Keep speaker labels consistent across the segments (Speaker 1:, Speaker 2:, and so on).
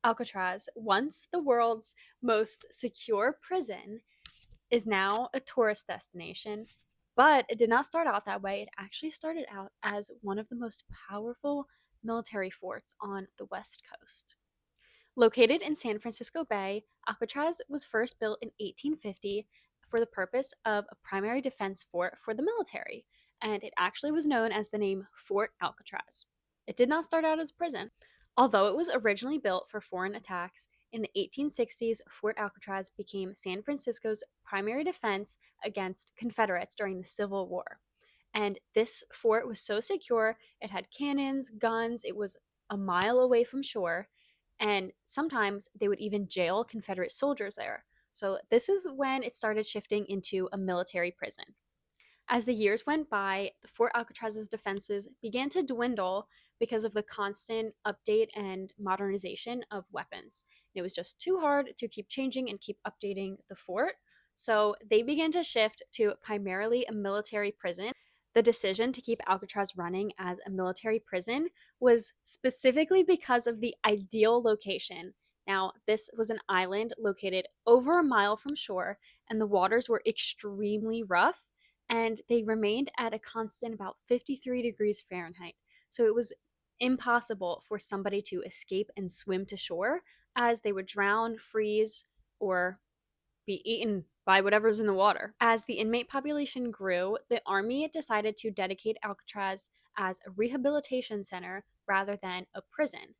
Speaker 1: Alcatraz, once the world's most secure prison, is now a tourist destination, but it did not start out that way. It actually started out as one of the most powerful military forts on the West Coast. Located in San Francisco Bay, Alcatraz was first built in 1850 for the purpose of a primary defense fort for the military, and it actually was known as the name Fort Alcatraz. It did not start out as a prison. Although it was originally built for foreign attacks, in the 1860s, Fort Alcatraz became San Francisco's primary defense against Confederates during the Civil War. And this fort was so secure, it had cannons, guns, it was a mile away from shore, and sometimes they would even jail Confederate soldiers there. So this is when it started shifting into a military prison. As the years went by, the Fort Alcatraz's defenses began to dwindle because of the constant update and modernization of weapons. It was just too hard to keep changing and keep updating the fort, so they began to shift to primarily a military prison. The decision to keep Alcatraz running as a military prison was specifically because of the ideal location. Now, this was an island located over a mile from shore, and the waters were extremely rough, and they remained at a constant about 53 degrees Fahrenheit. So it was impossible for somebody to escape and swim to shore, as they would drown, freeze, or be eaten by whatever's in the water. As the inmate population grew, the Army decided to dedicate Alcatraz as a rehabilitation center rather than a prison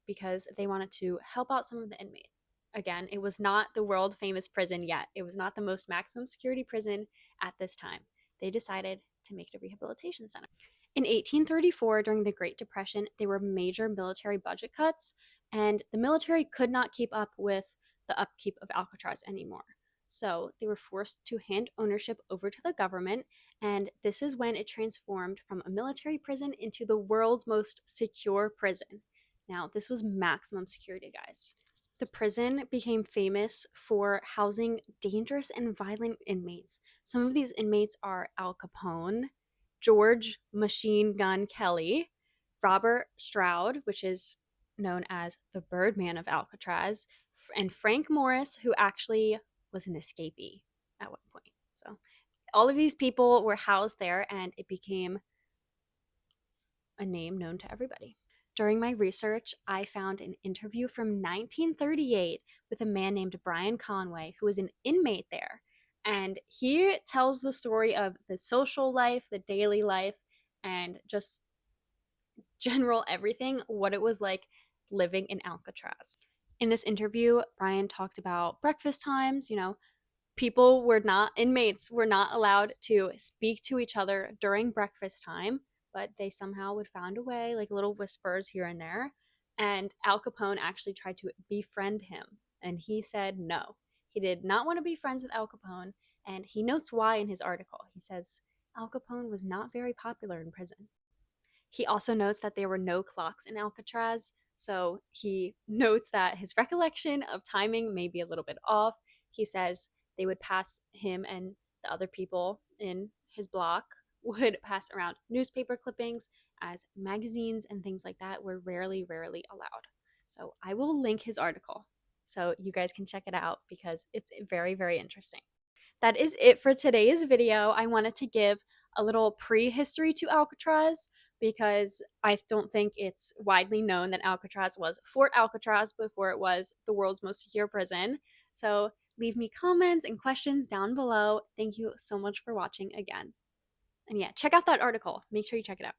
Speaker 1: because they wanted to help out some of the inmates. Again, it was not the world famous prison yet. It was not the most maximum security prison at this time. They decided to make it a rehabilitation center. In 1834, during the Great Depression, there were major military budget cuts, and the military could not keep up with the upkeep of Alcatraz anymore. So they were forced to hand ownership over to the government, and this is when it transformed from a military prison into the world's most secure prison. Now, this was maximum security, guys. The prison became famous for housing dangerous and violent inmates. Some of these inmates are Al Capone, George Machine Gun Kelly, Robert Stroud, which is known as the Birdman of Alcatraz, and Frank Morris, who actually was an escapee at one point. So all of these people were housed there, and it became a name known to everybody. During my research, I found an interview from 1938 with a man named Brian Conway, who was an inmate there. And he tells the story of the social life, the daily life, and just general everything, what it was like living in Alcatraz. In this interview, Brian talked about breakfast times. People were not, inmates were not allowed to speak to each other during breakfast time, but they somehow would find a way, like little whispers here and there. And Al Capone actually tried to befriend him, and he said no. He did not want to be friends with Al Capone, and he notes why in his article. He says Al Capone was not very popular in prison. He also notes that there were no clocks in Alcatraz, so he notes that his recollection of timing may be a little bit off. He says they would pass him and the other people in his block would pass around newspaper clippings, as magazines and things like that were rarely allowed. So I will link his article so you guys can check it out because it's very, very interesting. That is it for today's video. I wanted to give a little prehistory to Alcatraz because I don't think it's widely known that Alcatraz was Fort Alcatraz before it was the world's most secure prison. So leave me comments and questions down below. Thank you so much for watching again. And yeah, check out that article. Make sure you check it out.